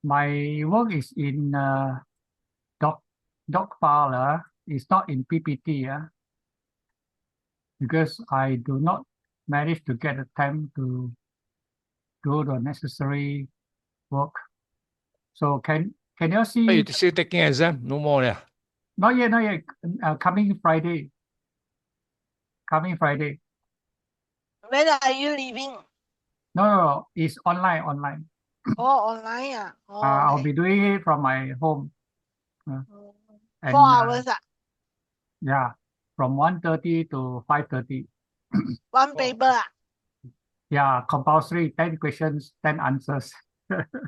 My work is in doc file. It's not in PPT. Because I do not manage to get the time to do the necessary work. So can you Are see? you still taking exam? No more, yeah. Not yet, not yet. Coming Friday. Coming Friday. When are you leaving? No, it's online. Oh, online. Oh, I'll okay. be doing it from my home. 4 hours. Yeah, from 1:30 to 5:30. One paper. Yeah, compulsory 10 questions, 10 answers.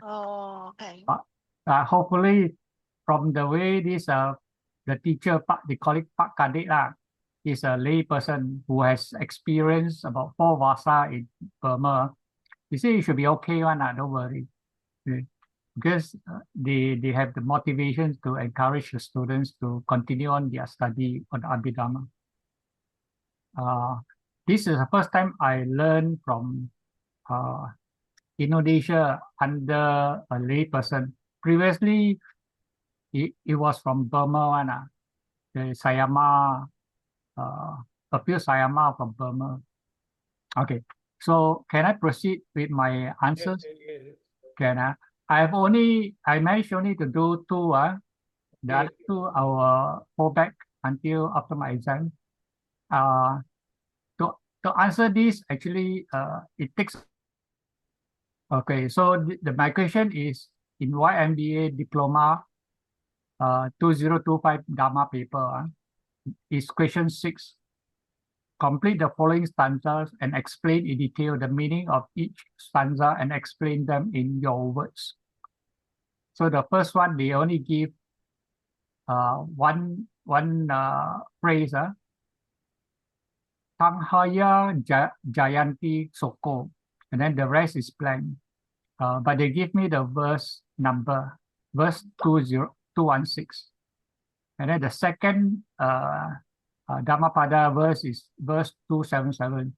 Oh, okay. Hopefully, from the way this the teacher, they call it Pak Kadek lah, is a lay person who has experienced about 4 Vasa in Burma. He said it should be okay one, don't worry. Because they have the motivation to encourage the students to continue on their study on Abhidhamma. This is the first time I learned from Indonesia under a lay person. Previously, it was from Burma one, the Sayama, a few Sayama from Burma. Okay, so can I proceed with my answers? Can I? I managed only to do 2. The other 2 I will hold back until after my exam. To answer this, actually, it takes. Okay, so my question is in YMBA Diploma 2025 Dhamma paper, is question 6. Complete the following stanzas and explain in detail the meaning of each stanza and explain them in your words. So the first one, they only give one phrase, Tanghaya Jayanti Soko, and then the rest is blank. But they give me the verse number, verse 216. And then the second Dhammapada verse is verse 277.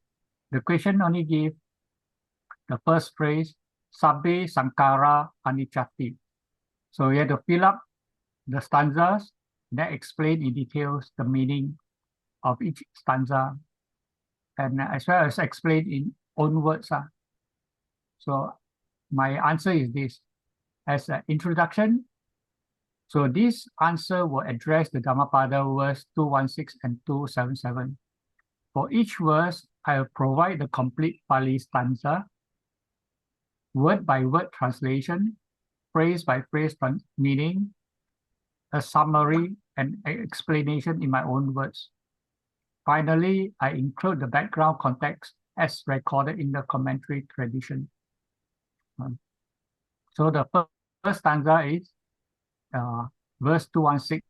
The question only give the first phrase, Sabbe Sankara Anichati. So you have to fill up the stanzas, then explain in details the meaning of each stanza, and as well as explain in own words. So my answer is this. As an introduction, so this answer will address the Dhammapada verse 216 and 277. For each verse, I will provide the complete Pali stanza, word by word translation, phrase by phrase meaning, a summary and explanation in my own words. Finally, I include the background context as recorded in the commentary tradition. So the first stanza is verse 216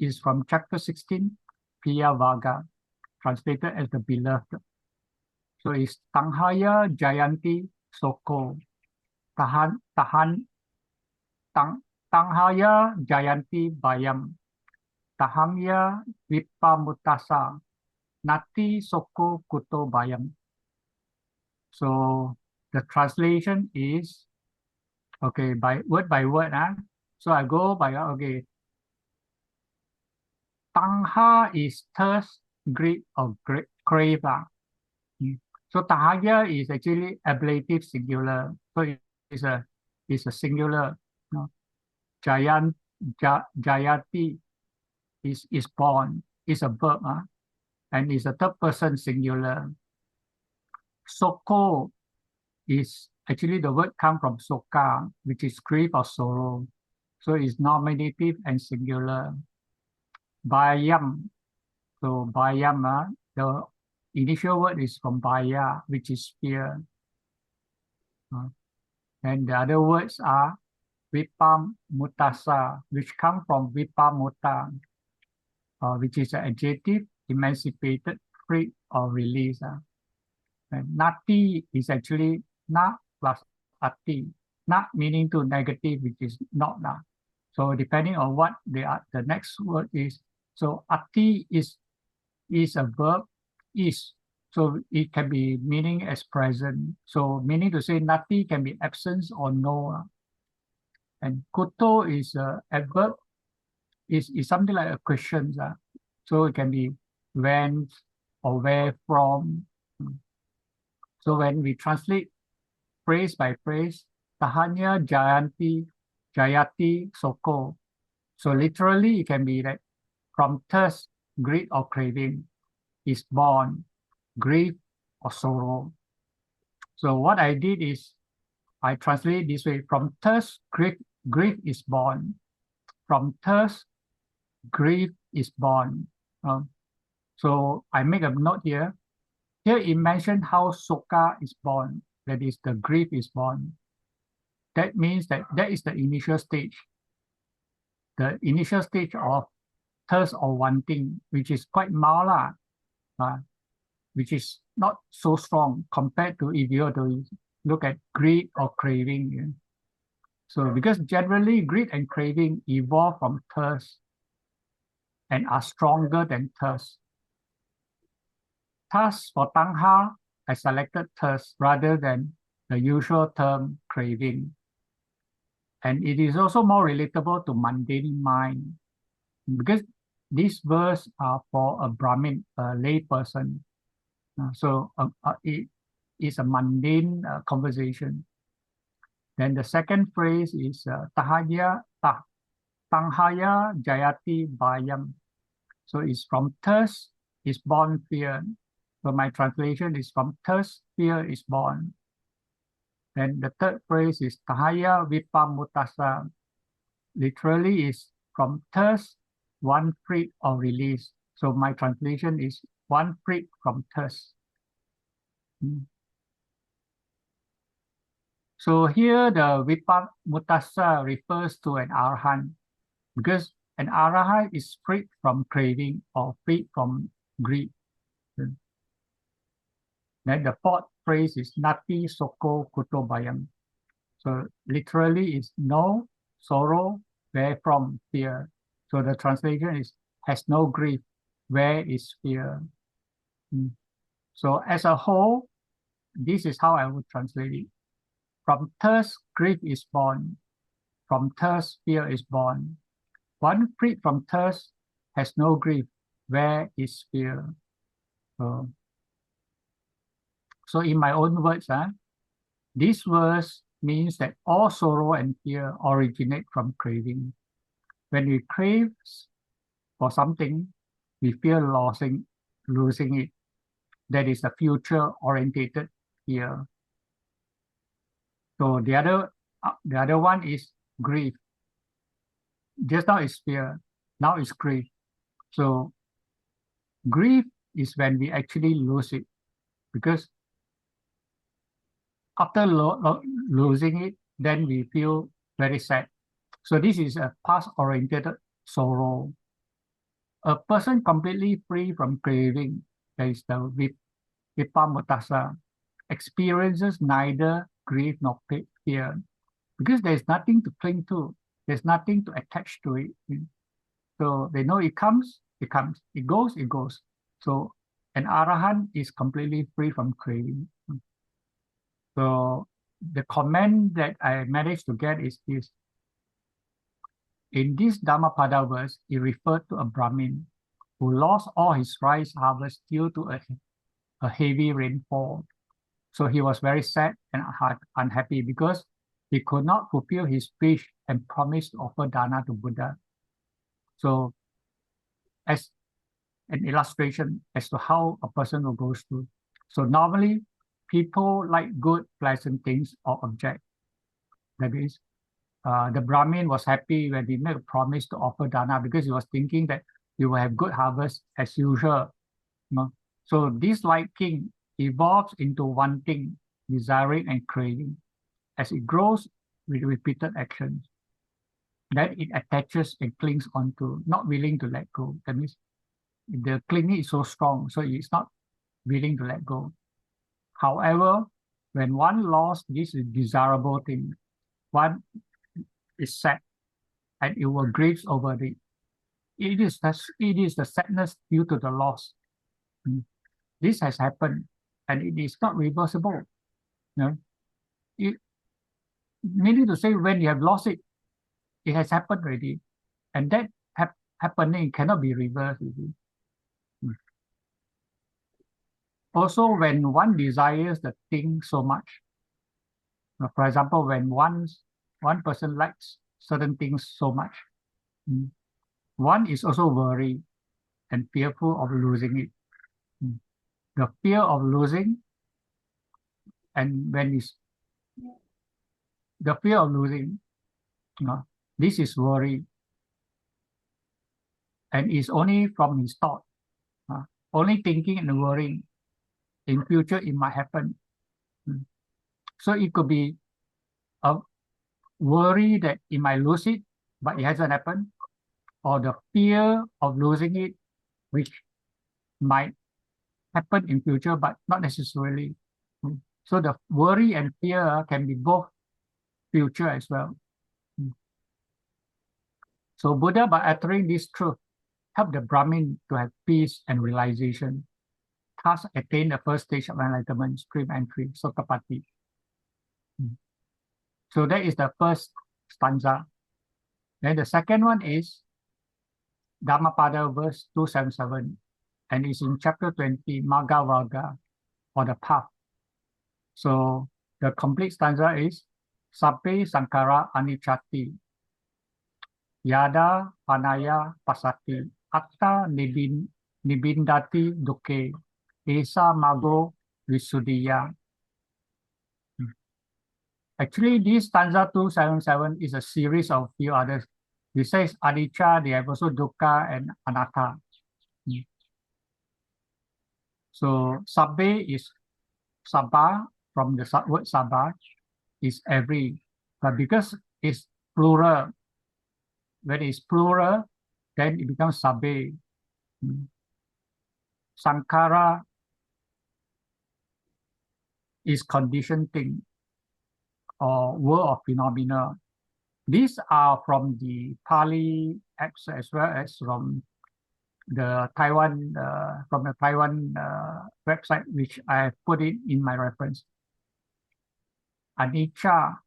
is from chapter 16, Piya Vaga, translated as the beloved. So it's Tanghaya Jayanti Soko. Tanghaya Jayanti Bayam. Tahangya Vipamutasa. Nati Soko Kuto Bayam. So the translation is, okay, by word. So I go by, okay. Tangha is thirst, greed, or crave. So Tahaya is actually ablative singular. So it's a singular. Jayati is born, is a verb, and is a third person singular. Soko is actually the word come from soka, which is grief or sorrow. So it's nominative and singular. Bayam. So bayam, the initial word is from baya, which is fear. And the other words are vipam mutasa, which come from vipamuta, which is an adjective, emancipated, free, or released. And nati is actually na plus ati. Na meaning to negative, which is not. So depending on what the next word is. So ati is a verb, is. So it can be meaning as present. So meaning to say nati can be absence or no. And kuto is adverb, is something like a question. So it can be when or where from. So when we translate phrase by phrase, Tahanya Jayati Soko. So literally it can be like from thirst, greed or craving is born, grief or sorrow. So what I did is I translate this way: from thirst, grief is born. From thirst, grief is born. So I make a note here. Here it mentioned how soka is born, that is, the grief is born. That means that is the initial stage. The initial stage of thirst or wanting, which is quite mild, which is not so strong compared to if you were to look at greed or craving. Yeah? So because generally greed and craving evolve from thirst and are stronger than thirst. Thus, for Tangha, I selected thirst rather than the usual term craving. And it is also more relatable to mundane mind because these verse are for a Brahmin, a lay person. So it is a mundane conversation. Then the second phrase is Tanghaya Jayati Bayam. So it's from thirst is born fear. So my translation is from thirst, fear is born. Then the third phrase is Tahaya Vipamutasa. Literally is from thirst, one freed or release. So my translation is one freed from thirst. So here the Vipamutasa refers to an Arahant because an Arahant is freed from craving or freed from greed. Then the fourth phrase is Nati Soko Kuto Bayam. So literally is no sorrow, where from fear. So the translation is has no grief, where is fear. So as a whole, this is how I would translate it. From thirst, grief is born. From thirst, fear is born. One freed from thirst has no grief, where is fear. So in my own words, this verse means that all sorrow and fear originate from craving. When we crave for something, we fear losing it. That is the future-orientated fear. So the other one is grief. Just now is fear, now is grief. So grief is when we actually lose it, because after losing it, then we feel very sad. So this is a past-oriented sorrow. A person completely free from craving, that is the Vipamutasa, experiences neither grief nor fear, because there's nothing to cling to, there's nothing to attach to it. So they know it comes, it comes, it goes, it goes. So an Arahant is completely free from craving. So the comment that I managed to get is this. In this Dhammapada verse, it referred to a Brahmin who lost all his rice harvest due to a heavy rainfall. So he was very sad and unhappy because he could not fulfill his wish and promised to offer dana to Buddha. So as an illustration as to how a person will go through. So normally people like good, pleasant things or objects. That is, the Brahmin was happy when he made a promise to offer dana because he was thinking that he will have good harvest as usual. So this liking evolves into wanting, desiring, and craving. As it grows with repeated actions, then it attaches and clings onto, not willing to let go. That means the clinging is so strong, so it's not willing to let go. However, when one lost this desirable thing, one is sad and it will grieve over it. It is the sadness due to the loss. This has happened and it is not reversible. Meaning to say, when you have lost it, it has happened already. And that happening cannot be reversed. You see. Also, when one desires the thing so much, for example, when one person likes certain things so much, one is also worried and fearful of losing it. The fear of losing, and the fear of losing, this is worry, and it's only from his thought, only thinking and worrying. In future, it might happen. So it could be a worry that it might lose it, but it hasn't happened, or the fear of losing it, which might happen in future, but not necessarily. So the worry and fear can be both future as well. So Buddha, by uttering this truth, helped the Brahmin to have peace and realization, thus attain the first stage of enlightenment, stream entry, Sotapatti. So that is the first stanza. Then the second one is Dhammapada, verse 277, and it's in chapter 20, Magga Varga, or the path. So the complete stanza is Sabbe Sankara Anichati, Yada Panaya Pasati, Atta Nibindati Dukke, Esa Mago Visuddhiya. Actually, this stanza 277 is a series of few others. Besides anicca, they have also dukkha and anatta. So sabbe is sabba, from the word sabba, is every. But because it's plural, when it's plural, then it becomes sabbe. Sankara is conditioned thing, or world of phenomena. These are from the Pali apps as well as from the Taiwan website, which I have put it in my reference. Anicca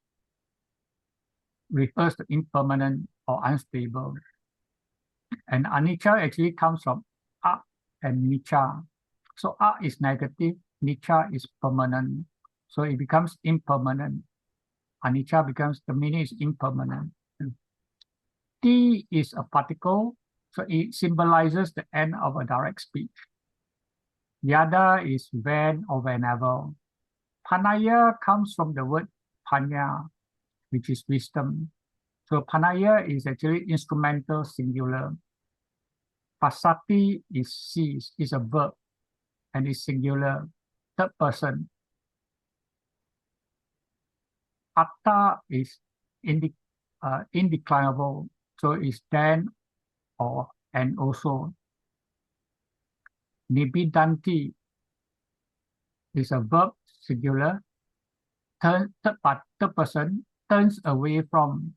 refers to impermanent or unstable, and anicca actually comes from a and nicca. So a is negative, nicca is permanent, so it becomes impermanent. Anicca becomes, the meaning is impermanent. T is a particle, so it symbolizes the end of a direct speech. Yada is when or whenever. Panaya comes from the word panya, which is wisdom. So panaya is actually instrumental singular. Pasati is a verb and is singular, third person. Atta is indeclinable, so it's then or and also. Nibidanti is a verb singular, third person, turns away from,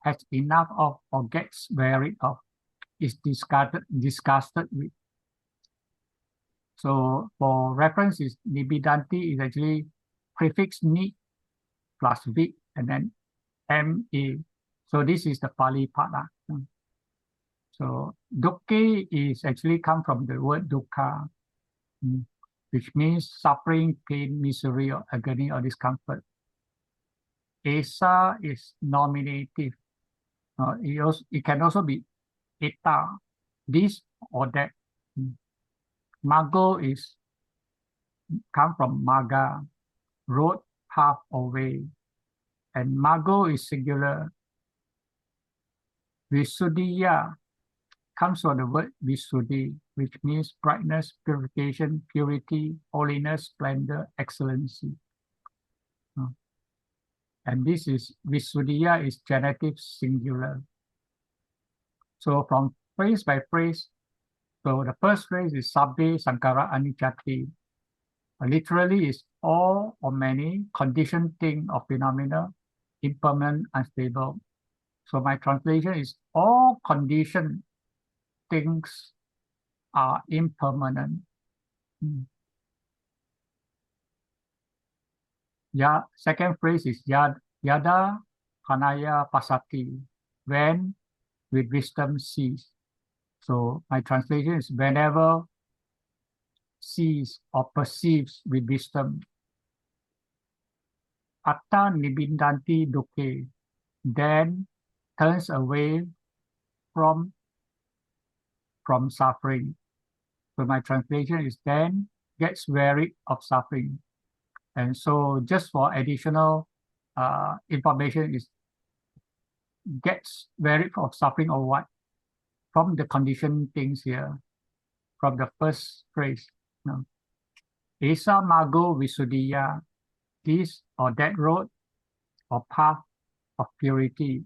has enough of, or gets weary of, is disgusted with. So for reference, is Nibidanti is actually prefix ni plus v and then ma. So this is the Pali part. So dukke is actually come from the word dukkha, which means suffering, pain, misery, or agony, or discomfort. Esa is nominative. It can also be eta, this or that. Mago is come from maga, road, path, or way. And mago is singular. Visuddhiya comes from the word visuddhi, which means brightness, purification, purity, holiness, splendor, excellency. And this is visuddhiya is genitive singular. So from phrase by phrase, so the first phrase is sabbe sankara anicca. Literally is all or many conditioned thing or phenomena, impermanent, unstable. So my translation is all conditioned things are impermanent. Second phrase is yada Panaya Pasati, when with wisdom cease. So my translation is whenever sees or perceives with wisdom. Atta nibindanti dukke, then turns away from suffering. So my translation is then gets weary of suffering. And so just for additional information is gets weary of suffering or what? From the conditioned things here, from the first phrase. No. Esa mago visuddhiya, this or that road or path of purity.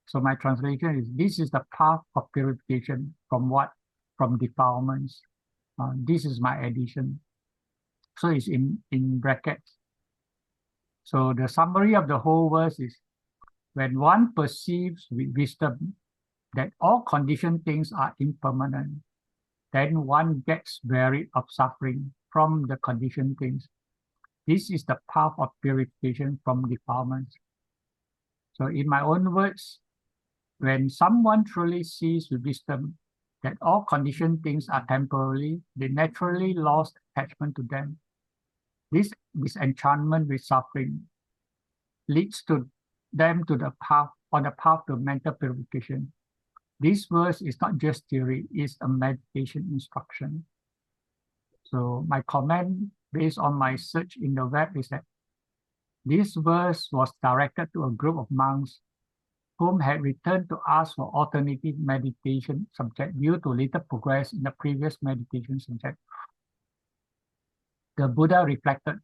So my translation is, this is the path of purification from what? From defilements. This is my addition. So it's in brackets. So the summary of the whole verse is, when one perceives with wisdom that all conditioned things are impermanent, then one gets weary of suffering from the conditioned things. This is the path of purification from defilements. So in my own words, when someone truly sees with wisdom that all conditioned things are temporary, they naturally lost attachment to them. This disenchantment with suffering leads to them to the path, on the path to mental purification. This verse is not just theory, it's a meditation instruction. So my comment based on my search in the web is that this verse was directed to a group of monks whom had returned to ask for alternative meditation subject due to little progress in the previous meditation subject. The Buddha reflected,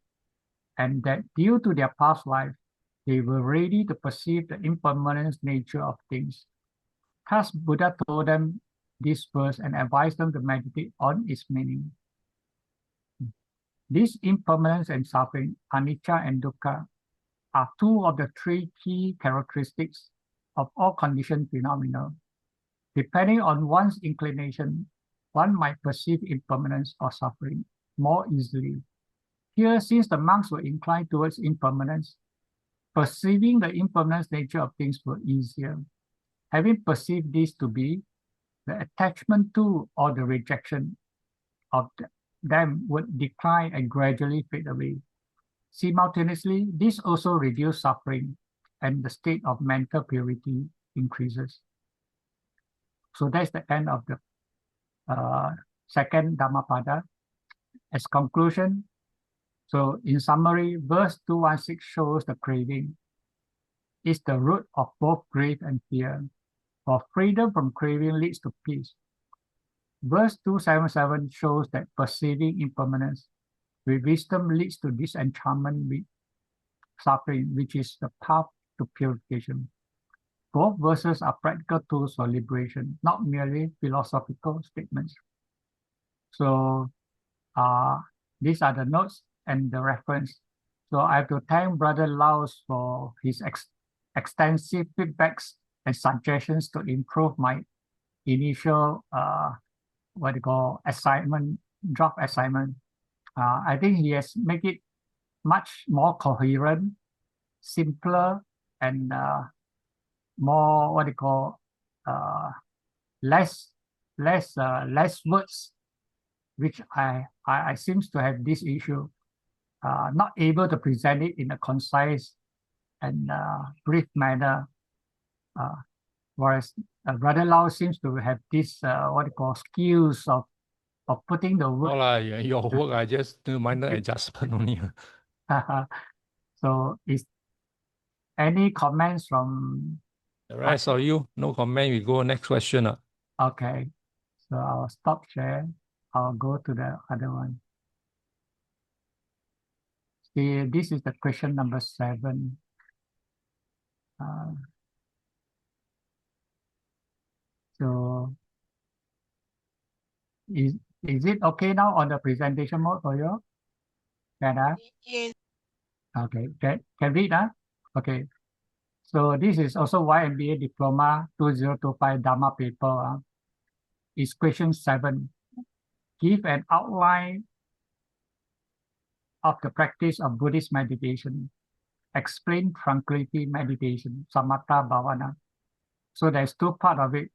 and that due to their past life, they were ready to perceive the impermanent nature of things. Thus, Buddha told them this verse and advised them to meditate on its meaning. This impermanence and suffering, anicca and dukkha, are two of the three key characteristics of all conditioned phenomena. Depending on one's inclination, one might perceive impermanence or suffering more easily. Here, since the monks were inclined towards impermanence, perceiving the impermanent nature of things were easier. Having perceived this to be, the attachment to or the rejection of them would decline and gradually fade away. Simultaneously, this also reduces suffering and the state of mental purity increases. So that's the end of the second Dhammapada. As conclusion, so in summary, verse 216 shows the craving is the root of both grief and fear. For freedom from craving leads to peace. Verse 277 shows that perceiving impermanence with wisdom leads to disenchantment with suffering, which is the path to purification. Both verses are practical tools for liberation, not merely philosophical statements. So these are the notes and the reference. So I have to thank Brother Laos for his extensive feedbacks and suggestions to improve my initial assignment, draft assignment. I think he has made it much more coherent, simpler, and more less words, which I seems to have this issue, not able to present it in a concise and brief manner. Whereas Brother Lau seems to have this skills of putting the word. Your work, I just do minor adjustment only. So is any comments from the rest of you? No comment. We go next question. Okay, so I'll stop share. I'll go to the other one. See, this is the question number 7. So is it okay now on the presentation mode for you? Can Yes. Okay, can read, huh? Okay. So this is also YMBA Diploma 2025 Dhamma paper. It's question 7. Give an outline of the practice of Buddhist meditation. explain tranquility meditation, samatha bhavana. So there's two parts of it.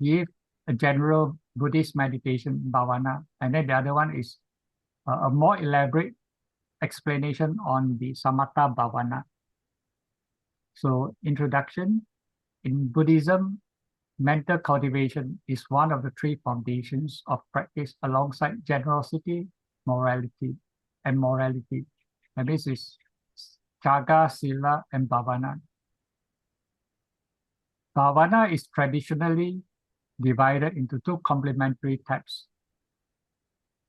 Give a general Buddhist meditation bhavana, and then the other one is a more elaborate explanation on the samatha bhavana. So introduction, in Buddhism, mental cultivation is one of the three foundations of practice alongside generosity, morality, and morality. And this is Chaga, Sila, and Bhavana. Bhavana is traditionally divided into two complementary types: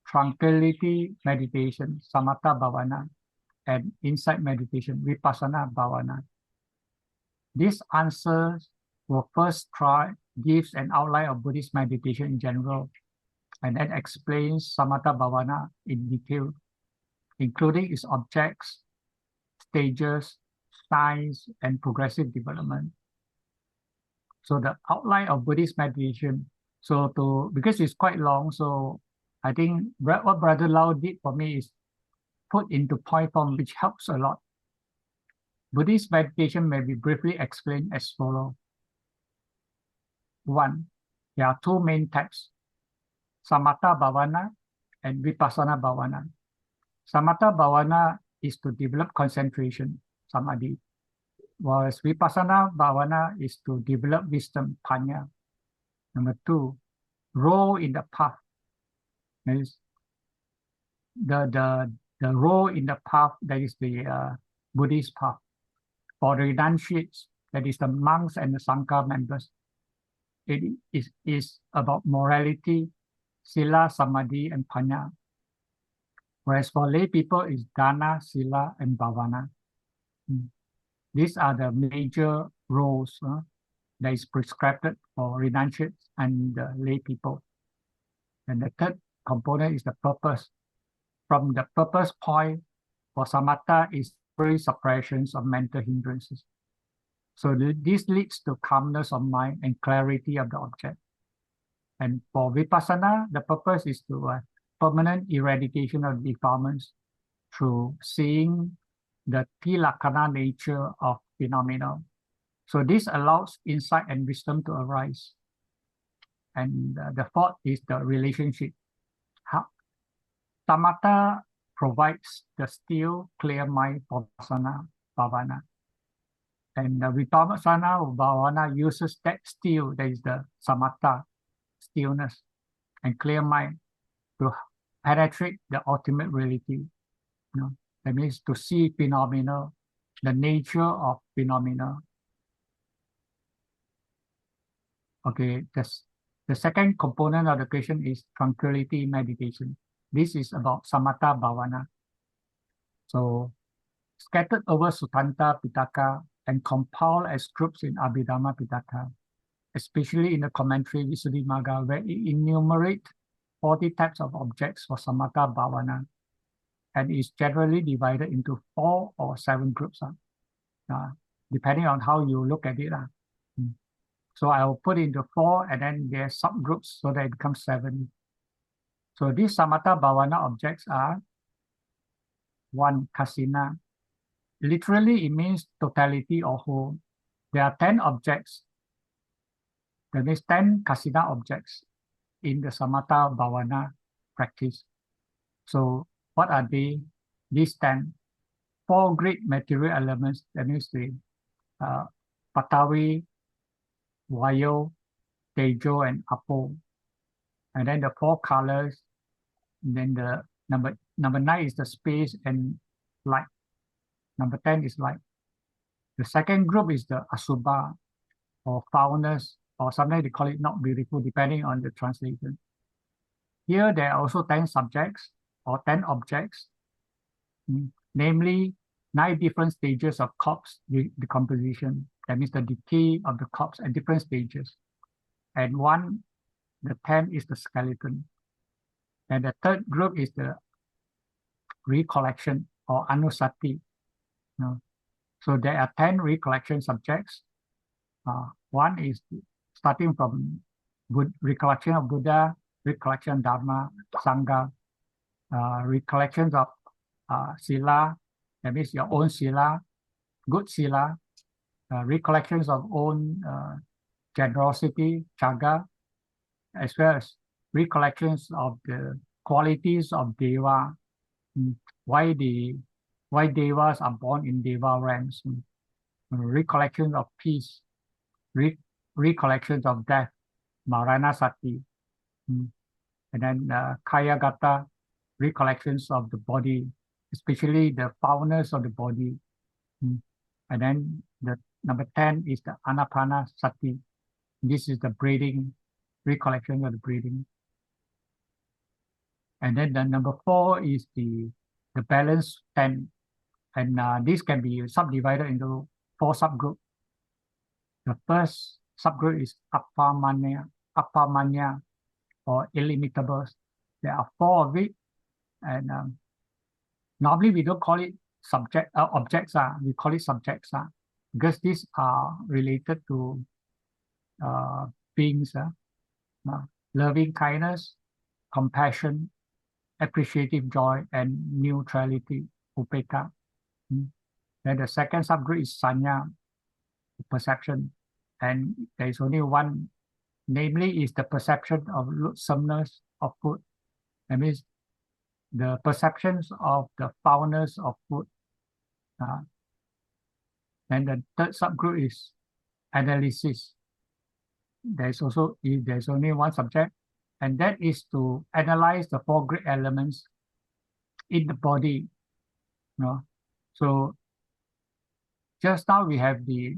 tranquility meditation, samatha bhavana, and insight meditation, vipassana bhavana. This answer will first gives an outline of Buddhist meditation in general, and then explains samatha bhavana in detail, including its objects, stages, signs, and progressive development. So the outline of Buddhist meditation, because it's quite long, so I think what Brother Lau did for me is put into point form, which helps a lot. Buddhist meditation may be briefly explained as follows. 1. There are two main types, samatha bhavana and vipassana bhavana. Samatha bhavana is to develop concentration, samadhi, whereas vipassana bhavana is to develop wisdom, panya. Number 2, role in the path. That is the role in the path, that is the Buddhist path. For the renunciates, that is the monks and the Sangha members, it is about morality, sila, samadhi, and panya. Whereas for lay people, it's dana, sila, and bhavana. These are the major roles that is prescribed for renunciates and the lay people. And the third component is the purpose. From the purpose point for samatha is free suppressions of mental hindrances. So this leads to calmness of mind and clarity of the object. And for vipassana, the purpose is to permanent eradication of defilements through seeing the tilakkhana nature of phenomena. So this allows insight and wisdom to arise. And the fourth is the relationship. Samatha provides the still, clear mind for vipassana bhavana. And the vipassana bhavana uses that still, that is the samatha, stillness, and clear mind to penetrate the ultimate reality. That means to see phenomena, the nature of phenomena. Okay, the second component of the question is tranquility meditation. This is about samatha bhavana. So scattered over Sutanta Pitaka and compiled as groups in Abhidhamma Pitaka, especially in the commentary Visuddhimagga, where it enumerates 40 types of objects for samatha bhavana, and is generally divided into 4 or 7 groups, depending on how you look at it. So I will put into 4, and then there are subgroups so that it becomes 7. So these samatha bhavana objects are 1. Kasina. Literally, it means totality or whole. There are 10 objects. That means 10 kasina objects in the samatha bhavana practice. So what are they? These 10. 4 great material elements, that means the Patavi, Vayo, Tejo, and Apo. And then the 4 colors. And then the number 9 is the space and light. Number 10 is light. The second group is the Asubha, or foulness, or sometimes they call it not beautiful, depending on the translation. Here there are also 10 subjects or 10 objects, namely 9 different stages of corpse decomposition. That means the decay of the corpse at different stages. And the 10 is the skeleton. And the third group is the recollection or anusati. So there are 10 recollection subjects. One is starting from recollection of Buddha, recollection of Dhamma, Sangha, recollections of Sila, that means your own Sila, good sila, recollections of own generosity, chaga, as well as recollections of the qualities of deva, why devas are born in deva ranks, recollections of peace, recollections of death, marana sati, and then kaya gata, recollections of the body, especially the foulness of the body. And then the number 10 is the anapana sati. This is the breathing, recollection of the breathing. And then the number 4 is the balance 10. And this can be subdivided into 4 subgroups. The first subgroup is apamanya, or illimitables. There are 4 of it. And normally we don't call it objects, we call it subjects, because these are related to beings, loving kindness, compassion, appreciative joy, and neutrality, upeka. Then the second subgroup is sanya, perception, and there is only one, namely is the perception of loathsomeness of food. That means the perceptions of the foulness of food. And the third subgroup is analysis. There's only one subject, and that is to analyze the 4 great elements in the body. So just now we have the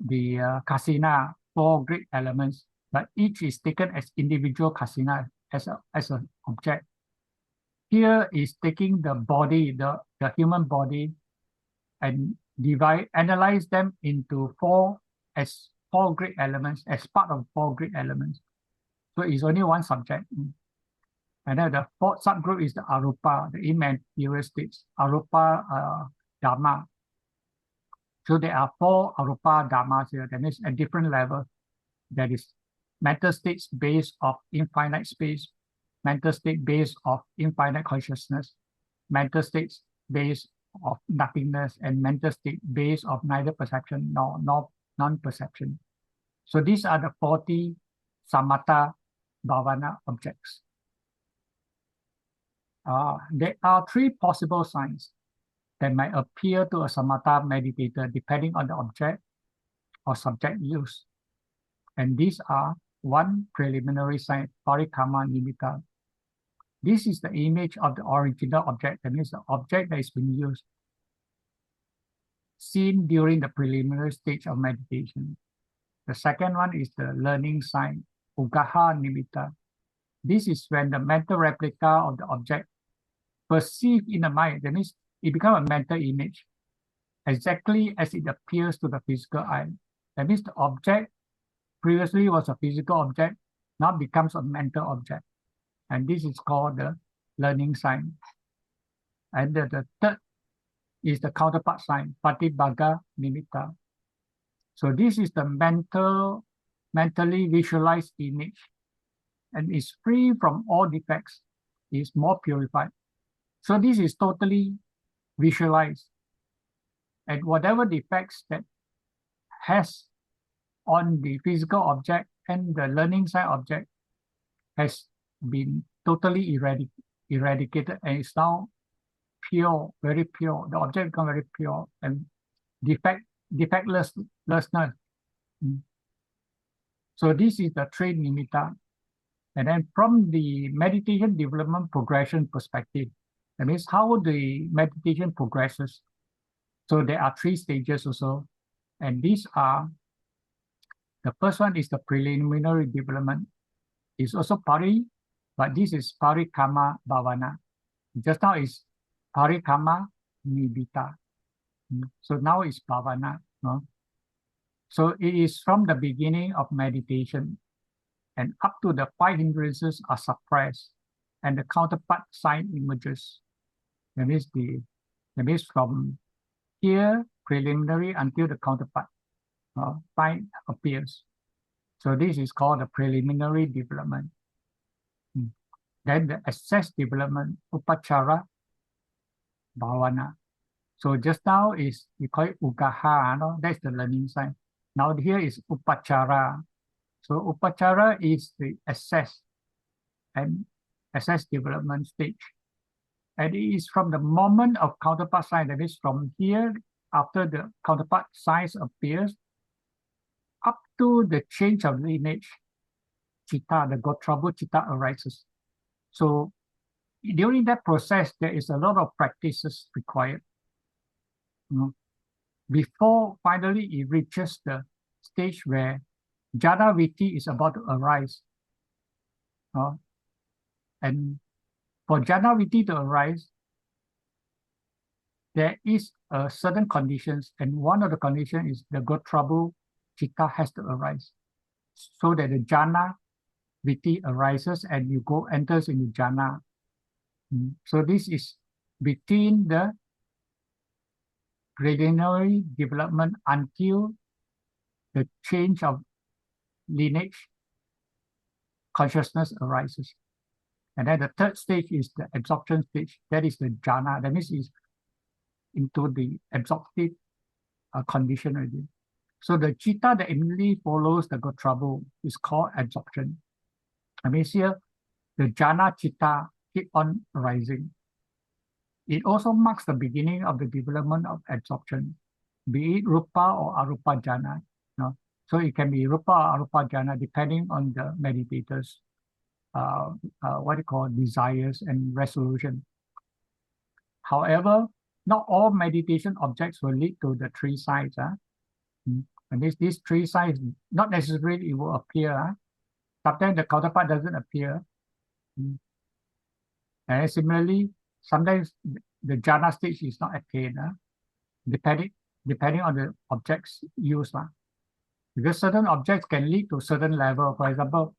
kasina, 4 great elements, but each is taken as individual kasina, as an object. Here is taking the body, the human body, and analyze them into 4 great elements, as part of 4 great elements. So it's only one subject. And then the 4th subgroup is the arupa, the immaterial states, arupa Dhamma. So there are 4 arupa Dhammas here, that means at different levels. That is mental states based of infinite space, mental state based of infinite consciousness, mental states based of nothingness, and mental state based of neither perception nor non-perception. So these are the 40 samatha bhavana objects. There are 3 possible signs that might appear to a samatha meditator depending on the object or subject used. And these are: 1, preliminary sign, parikamma nimitta. This is the image of the original object, that means the object that is being used, seen during the preliminary stage of meditation. The second one is the learning sign, ugaha nimitta. This is when the mental replica of the object perceived in the mind, that means it becomes a mental image, exactly as it appears to the physical eye. That means the object previously was a physical object, now becomes a mental object. And this is called the learning sign. And the third is the counterpart sign, patibhaga nimitta. So this is the mentally visualized image, and is free from all defects, is more purified. So this is totally visualized. And whatever defects that has on the physical object and the learning sign object has been totally eradicated, and is now pure, very pure. The object becomes very pure and defectlessness. So this is the three nimitta. And then from the meditation development progression perspective, that means how the meditation progresses. So there are 3 stages also. And these are, the first one is the preliminary development. It's also pari, but this is parikamma bhavana. Just now is parikamma nibbita. So now it's bhavana. No? So it is from the beginning of meditation and up to the 5 hindrances are suppressed and the counterpart sign emerges. That means from here, preliminary, until the counterpart sign appears. So this is called the preliminary development. Then the access development, upachara bhavana. So just now is, we call it ugaha, no? That's the learning sign. Now here is upachara. So upachara is the assess development stage. And it is from the moment of counterpart sign, that is from here, after the counterpart signs appears, up to the change of lineage, chitta, the Gotrabhu chitta arises. So during that process, there is a lot of practices required. Before finally it reaches the stage where jhana vritti is about to arise. And for jhana vritti to arise, there is a certain conditions, and one of the conditions is the Gotrabhu chitta has to arise, so that the jhana vritti arises and you enters into jhana. So this is between the gradatory development until the change of lineage consciousness arises. And then the third stage is the absorption stage. That is the jhana. That means it's into the absorptive condition already. So the chitta that immediately follows the Gotrabhu is called absorption. That means here the jhana chitta keep on rising. It also marks the beginning of the development of absorption, be it rupa or arupa jhana. So it can be rupa or arupa jhana depending on the meditator's desires and resolution. However, not all meditation objects will lead to the three sides. And these three sides, not necessarily it will appear. Sometimes the counterpart doesn't appear. And similarly, sometimes the jhana stage is not attained, depending on the objects used. Because certain objects can lead to certain level. For example,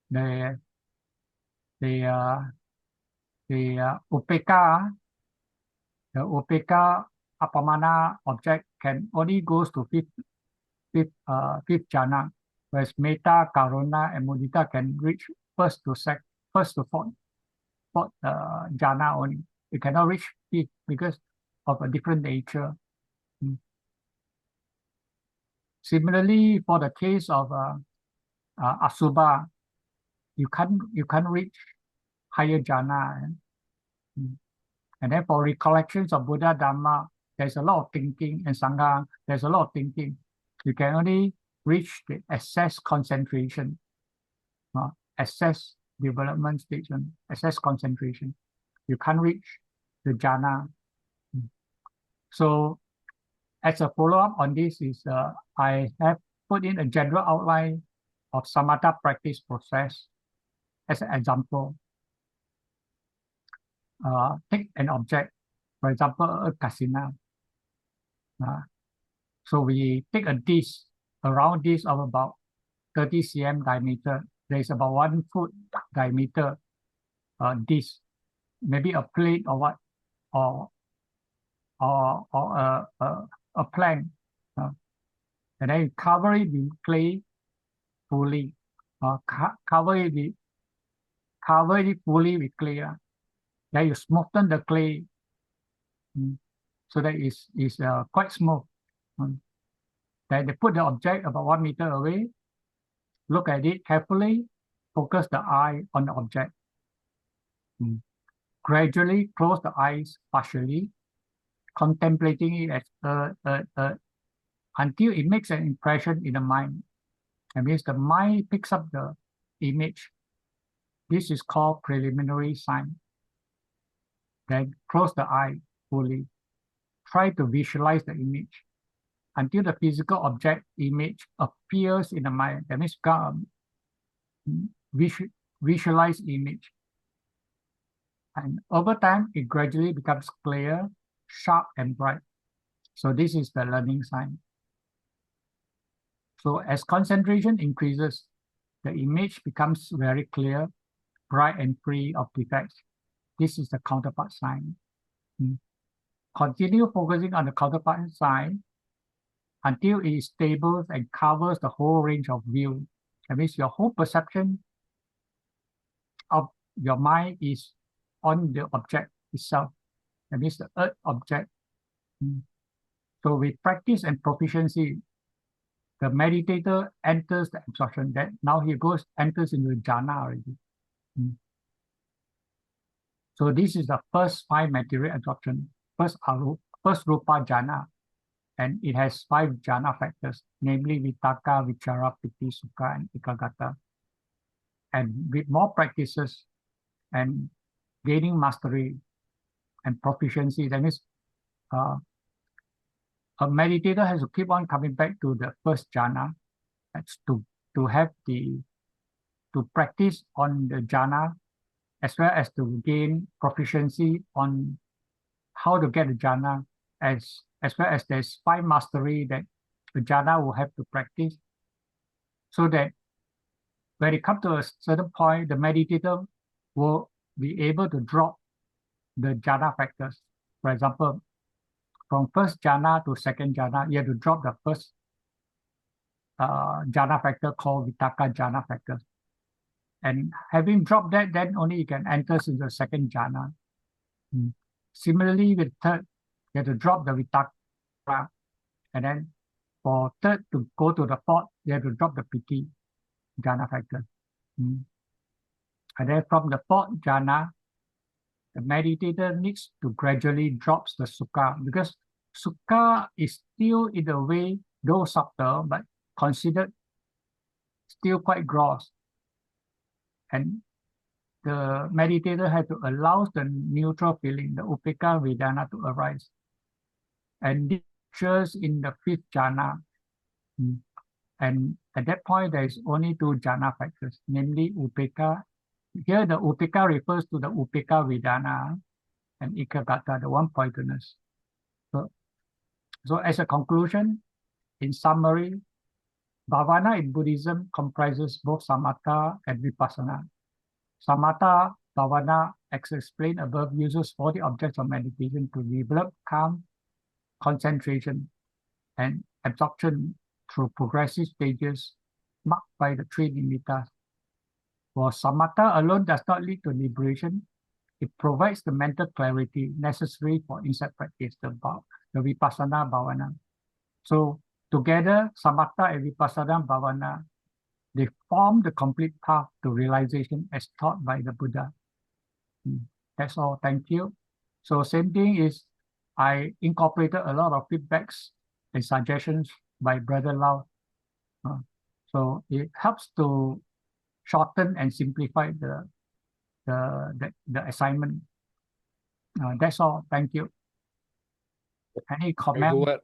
the upeka apamana object can only goes to fifth jhana, whereas metta, karuna, and mudita can reach first to fourth jhana only. It cannot reach fifth because of a different nature. Similarly, for the case of asubha, you can't reach higher jhana. And then for recollections of Buddha Dhamma, there's a lot of thinking, and Sangha, there's a lot of thinking. You can only reach the assess concentration, assess development stage, assess concentration. You can't reach the jhana. So as a follow-up on this is, I have put in a general outline of samatha practice process as an example. Take an object, for example, a kasina. So we take a dish, a round dish of about 30 cm diameter. There is about 1 foot diameter dish, maybe a plate or what, or a plank. And then you cover it with clay fully, cover it fully with clay. Then you smoothen the clay so that it's quite smooth. Then they put the object about 1 meter away, look at it carefully, focus the eye on the object. Gradually close the eyes partially, contemplating it as until it makes an impression in the mind. That means the mind picks up the image. This is called preliminary sign. Then close the eye fully. Try to visualize the image until the physical object image appears in the mind. That means visualize image. And over time, it gradually becomes clear, sharp, and bright. So this is the learning sign. So as concentration increases, the image becomes very clear, bright, and free of defects. This is the counterpart sign. Continue focusing on the counterpart sign until it is stable and covers the whole range of view. That means your whole perception of your mind is on the object itself. That means the earth object So with practice and proficiency, the meditator enters the absorption. That now he enters into jhana already. So this is the first 5 material absorption, first rupa jhana, and it has 5 jhana factors, namely vitaka, vichara, piti, sukha, and ekagata. And with more practices and gaining mastery and proficiency, that means a meditator has to keep on coming back to the first jhana. That's to practice on the jhana, as well as to gain proficiency on how to get the jhana, as well as there's 5 mastery that the jhana will have to practice, so that when it comes to a certain point, the meditator will be able to drop the jhana factors. For example, from first jhana to second jhana, you have to drop the first jhana factor called vitaka jhana factor. And having dropped that, then only you can enter into the second jhana. Similarly, with third, you have to drop the vitaka, and then for third to go to the fourth, you have to drop the piti jhana factor. And then from the fourth jhana, the meditator needs to gradually drop the sukha, because sukha is still in a way, though subtle, but considered still quite gross. And the meditator had to allow the neutral feeling, the upekkha vedana, to arise. And this occurs in the 5th jhana. And at that point, there is only 2 jhana factors, namely upekkha. Here, the upekkha refers to the upekkha vedana and ekagata, the one-pointedness. So as a conclusion, in summary, bhavana in Buddhism comprises both samatha and vipassana. Samatha bhavana, as explained above, uses 40 objects of meditation to develop calm, concentration, and absorption through progressive stages marked by the 3 nimittas. For samatha alone does not lead to liberation. It provides the mental clarity necessary for insight practice, the vipassana bhavana. So together, samatha and vipassana bhavana, they form the complete path to realization as taught by the Buddha. That's all. Thank you. So same thing is, I incorporated a lot of feedbacks and suggestions by Brother Lau. So it helps to shorten and simplify the assignment. That's all. Thank you. Any comment?